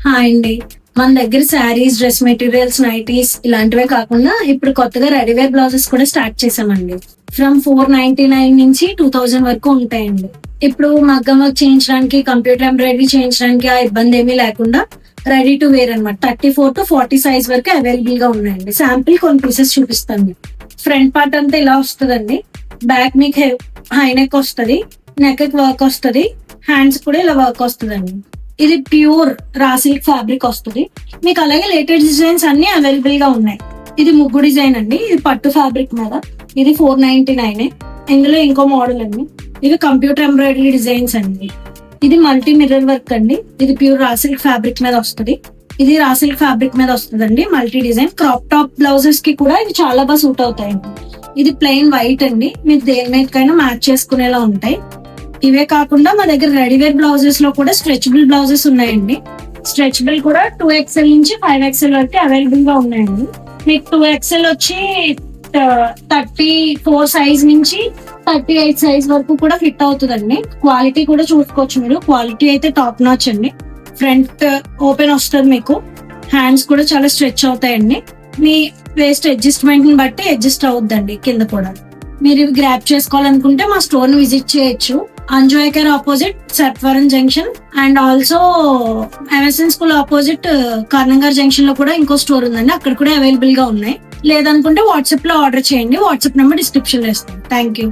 Hi అండి. మన దగ్గర శారీస్, డ్రెస్ మెటీరియల్స్, నైటీస్ ఇలాంటివే కాకుండా ఇప్పుడు కొత్తగా రెడీవేర్ బ్లౌజెస్ కూడా స్టార్ట్ చేసామండి. ఫ్రమ్ 499 నుంచి 2000 వరకు ఉంటాయండి. ఇప్పుడు మగ్గం వర్క్ చేయించడానికి, కంప్యూటర్ ఎంబ్రాయిడరీ చేయించడానికి ఆ ఇబ్బంది ఏమీ లేకుండా రెడీ టు వేర్ అనమాట. 34 to 40 సైజ్ వరకు అవైలబుల్ గా ఉన్నాయండి. శాంపిల్ కొన్ని పీసెస్ చూపిస్తాను. ఫ్రంట్ పార్ట్ అంతా ఇలా వస్తుందండి. బ్యాక్ మీకు హై నెక్ వస్తుంది, నెక్ వర్క్ వస్తుంది, హ్యాండ్స్ కూడా ఇలా వర్క్ వస్తుందండి. ఇది ప్యూర్ రా సిల్క్ ఫ్యాబ్రిక్ వస్తుంది మీకు. అలాగే లేటెస్ట్ డిజైన్స్ అన్ని అవైలబుల్ గా ఉన్నాయి. ఇది ముగ్గు డిజైన్ అండి. ఇది పట్టు ఫ్యాబ్రిక్ మీద. ఇది 499. ఇందులో ఇంకో మోడల్ అండి. ఇవి కంప్యూటర్ ఎంబ్రాయిడరీ డిజైన్స్ అండి. ఇది మల్టీ మిర్రర్ వర్క్ అండి. ఇది ప్యూర్ రా సిల్క్ ఫ్యాబ్రిక్ మీద వస్తుంది. ఇది రా సిల్క్ ఫ్యాబ్రిక్ మీద వస్తుందండి. Multi design crop top blouses కి కూడా ఇవి చాలా బాగా సూట్ అవుతాయండి. ఇది ప్లెయిన్ వైట్ అండి. మీరు దేని మీదకైనా మ్యాచ్ చేసుకునేలా ఉంటాయి. ఇవే కాకుండా మా దగ్గర రెడీవేర్ బ్లౌజెస్ లో కూడా స్ట్రెచబుల్ బ్లౌజెస్ ఉన్నాయండి. స్ట్రెచబుల్ కూడా 2XL నుంచి 5XL వరకు అవైలబుల్ గా ఉన్నాయండి. మీకు 2XL వచ్చి 34 సైజ్ నుంచి 38 సైజ్ వరకు కూడా ఫిట్ అవుతుందండి. క్వాలిటీ కూడా చూసుకోవచ్చు మీరు. క్వాలిటీ అయితే టాప్ నాచ్ అండి. ఫ్రంట్ ఓపెన్ వస్తుంది మీకు. హ్యాండ్స్ కూడా చాలా స్ట్రెచ్ అవుతాయండి. మీ వేస్ట్ అడ్జస్ట్మెంట్ ని బట్టి అడ్జస్ట్ అవుద్దండి కింద కూడా. మీరు ఇవి గ్రాప్ చేసుకోవాలనుకుంటే మా స్టోర్ ని విజిట్ చేయొచ్చు. అంజోయ్ కేర్ ఆపోజిట్ సత్వరం junction and also MSN school opposite కర్నంగర్ జంక్షన్ లో కూడా ఇంకో స్టోర్ ఉందండి. అక్కడ కూడా అవైలబుల్ గా ఉన్నాయి. లేదనుకుంటే వాట్సాప్ లో ఆర్డర్ చేయండి. వాట్సాప్ నెంబర్ డిస్క్రిప్షన్ లో ఇస్తాను. Thank you.